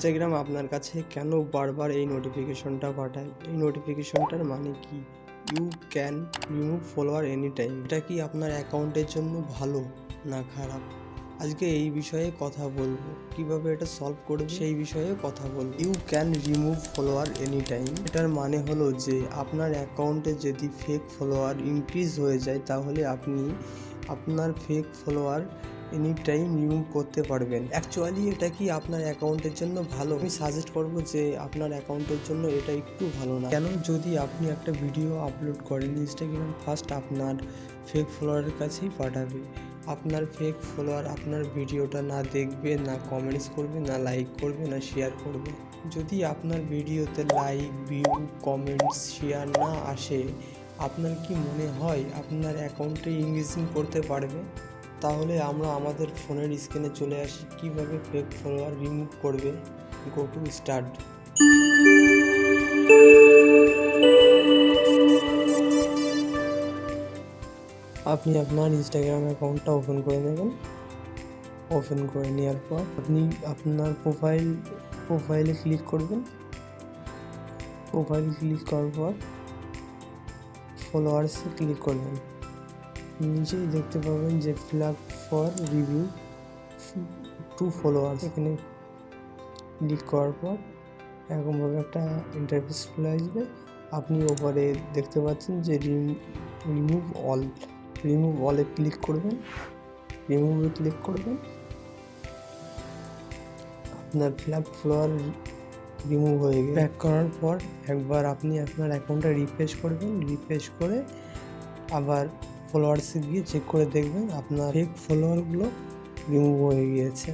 Instagram আপনার কাছে কেন বারবার এই নোটিফিকেশনটা পাঠায়? এই নোটিফিকেশনটার মানে কি? You can remove follower any time. এটা কি আপনার অ্যাকাউন্টের জন্য ভালো না খারাপ? আজকে এই বিষয়ে কথা বলবো, কিভাবে এটা সলভ করবে সেই বিষয়ে কথা বলবো। You can remove follower any time, এটার মানে হলো যে আপনার অ্যাকাউন্টে যদি ফেক ফলোয়ার ইনক্রিজ হয়ে যায় তাহলে আপনি আপনার fake follower any time remove করতে পারবেন। অ্যাকচুয়ালি এটা কি আপনার অ্যাকাউন্টের জন্য ভালো? আমি সাজেস্ট করবো যে আপনার অ্যাকাউন্টের জন্য এটা একটু ভালো না। কেন? যদি আপনি একটা ভিডিও আপলোড করেন, ইনস্টাগ্রাম ফার্স্ট আপনার ফেক ফলোয়ারের কাছেই পাঠাবে। আপনার ফেক ফলোয়ার আপনার ভিডিওটা না দেখবে, না কমেন্টস করবে, না লাইক করবে, না শেয়ার করবে। যদি আপনার ভিডিওতে লাইক, ভিউ, কমেন্টস, শেয়ার না আসে, আপনার কি মনে হয় আপনার অ্যাকাউন্টে ইংগেজিং করতে পারবে? তাহলে আমরা আমাদের ফোনের স্ক্রিনে চলে আসি কিভাবে ফেক ফলোয়ার রিমুভ করবে। Go to start. আপনি আপনার ইনস্টাগ্রাম অ্যাকাউন্টটা ওপেন করে নেবেন। ওপেন করে নেওয়ার পর আপনি আপনার প্রোফাইলে ক্লিক করবেন। প্রোফাইল ক্লিক করার পর ফলোয়ার্সে ক্লিক করবেন। নিচেই দেখতে পাবেন যে flag for review to followers, এখানে ক্লিক করার পর এরকমভাবে একটা ইন্টারফেস খুলে আসবে। আপনি ওপরে দেখতে পাচ্ছেন যে রিমুভ অলে ক্লিক করবেন। রিমুভে ক্লিক করবেন, আপনার ফ্ল্যাগ ফলোয়ার রিমুভ হয়ে গেছে। ব্যাক করার পর একবার আপনি আপনার অ্যাকাউন্টটা রিফ্রেশ করবেন। রিফ্রেশ করে আবার ফলোয়ার্সে গিয়ে চেক করে দেখবেন আপনার ফেক ফলোয়ারগুলো রিমুভ হয়ে গিয়েছে।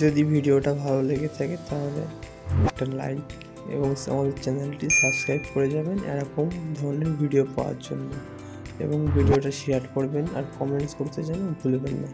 যদি ভিডিওটা ভালো লেগে থাকে তাহলে একটা লাইক এবং আমাদের চ্যানেলটি সাবস্ক্রাইব করে যাবেন এরকম ধরনের ভিডিও পাওয়ার জন্য, এবং ভিডিওটা শেয়ার করবেন আর কমেন্টস করতে যেন ভুলবেন না।